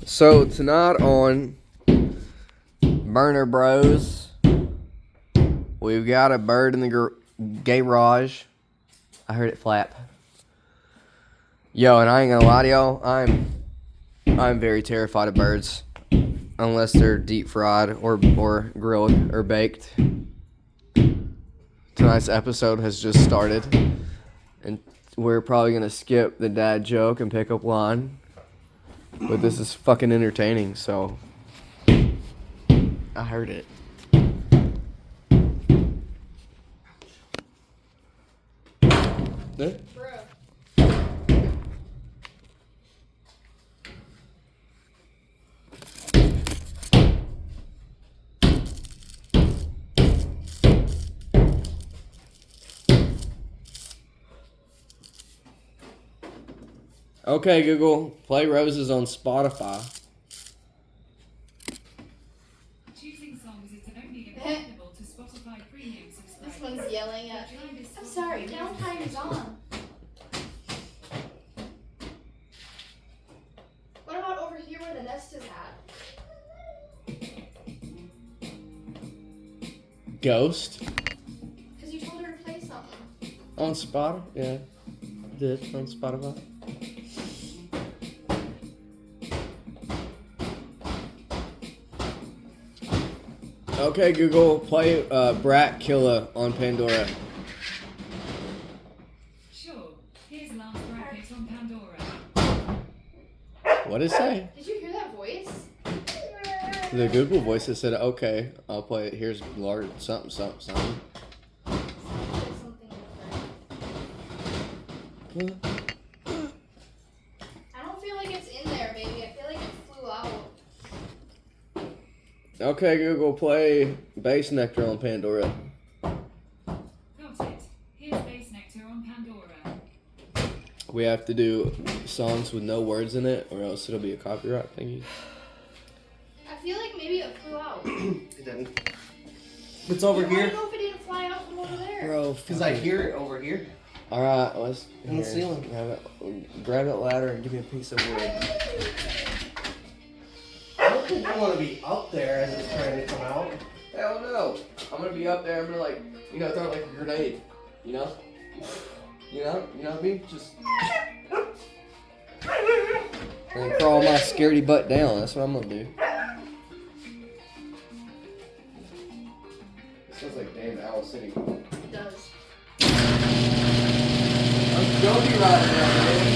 So tonight on Burner Bros, we've got a bird in the garage. I heard it flap. Yo, and I ain't gonna lie to y'all, I'm very terrified of birds, unless they're deep fried or grilled or baked. Tonight's episode has just started, and we're probably gonna skip the dad joke and pick up line. But this is fucking entertaining, so I heard it. There? Okay, Google, play Roses on Spotify. Choosing songs is only available to Spotify Premium subscribers. This one's yelling at me. I'm sorry, downtime is on. What about over here where the nest is at? Ghost? Because you told her to play something. On Spotify? Yeah. I did, on Spotify. Okay, Google, play Brat Killer on Pandora. Sure. Here's Last Bracket on Pandora. What did it say? Did you hear that voice? The Google voice that said, okay, I'll play it. Here's Lord something, something, something. Sounds like something different. I don't feel like it's in there, baby. I feel like it flew out. Okay, Google, play Bass Nectar on Pandora. Got it. Here's Bass Nectar on Pandora. We have to do songs with no words in it, or else it'll be a copyright thingy. I feel like maybe it flew out. It didn't. It's over I here. don't know if it didn't fly out from over there. Bro, Because I hear it over here. Alright, let's... In the here, ceiling. grab that ladder and give me a piece of wood. I don't think I want to be up there as it's trying to come out. Hell no. I'm gonna be up there, I'm gonna like, throw it like a grenade. You know? You know what I mean? Just... and crawl my scaredy butt down, that's what I'm gonna do. It sounds like damn Owl City. It does. I'm gonna be riding down there.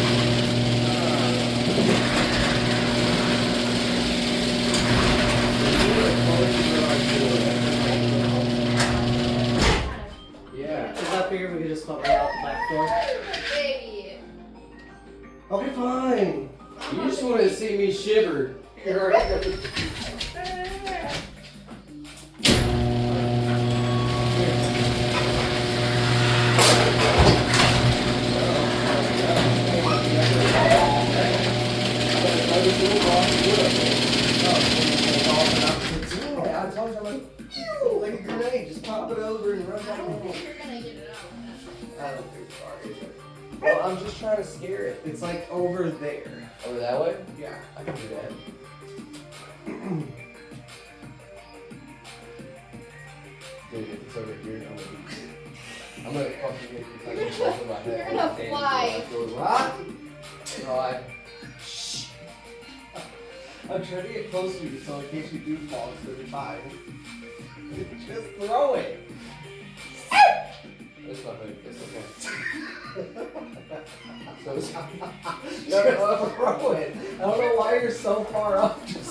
Yeah. It's up here. We can just fuck it out the back door. Baby. Okay, fine. You just wanted to see me shiver. You're already I told you, I'm like a grenade, just pop it over and run I back don't home. think you're gonna get it out. I don't think so either. Well, I'm just trying to scare it. It's like over there. Over that way? Yeah. I can do that. Dude, if it's over here, I'm gonna fucking get you fucking in my head. You're gonna fly. What? Alright. I'm trying to get close to you so in case you do fall, it's gonna be fine. Just throw it. It's not big. It's okay. So it's Just throw it. I don't know why you're so far up. Just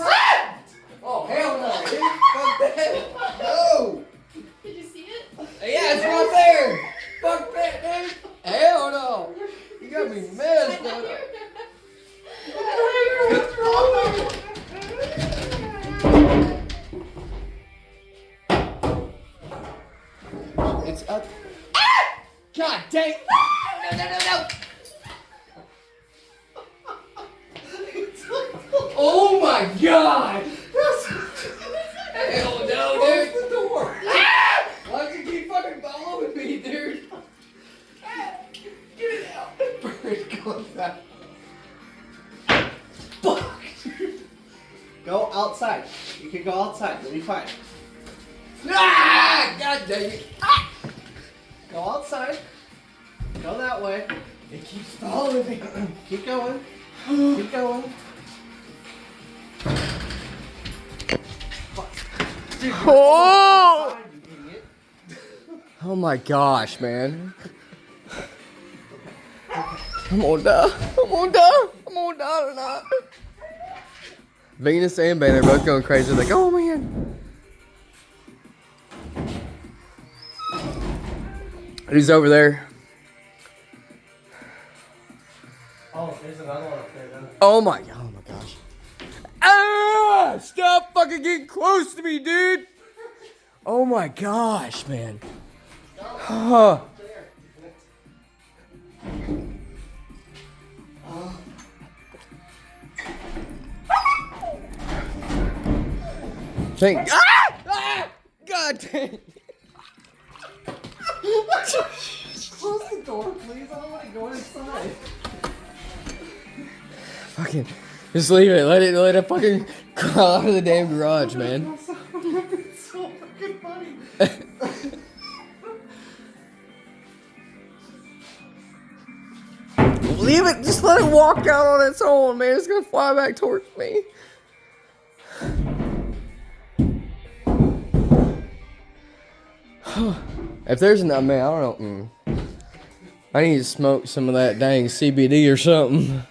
oh, hell no, dude. Fuck that. No. Did you see it? Yeah, it's right there. Fuck that, dude. Hell no. You got me messed up. It's up. God dang. No. Oh my god. Hell no, dude. the door. Why'd you keep fucking following me, dude? Get it out. Bird going back. Fuck. Go outside. You can go outside. You'll be fine. Ah! God dang it. Ah! Go outside. Go that way. It keeps following me. Keep going. Keep going. Dude, you're Oh! outside, you idiot. Oh my gosh, man. I'm gonna die. I'm gonna die. I'm gonna die tonight. Venus and Ben are both going crazy. Like, oh man. Who's over there? Oh, there's another one up there then. Oh my gosh. Ah! Stop fucking getting close to me, dude. Oh my gosh, man. Huh. Thank ah! Ah! God dang. Close the door, please. I don't want to go inside. Fucking just leave it. Let it fucking crawl out of the damn garage, man. It's so fucking funny. Leave it. Just let it walk out on its own, man. It's gonna fly back towards me. If there's a man, I don't know. I need to smoke some of that dang CBD or something.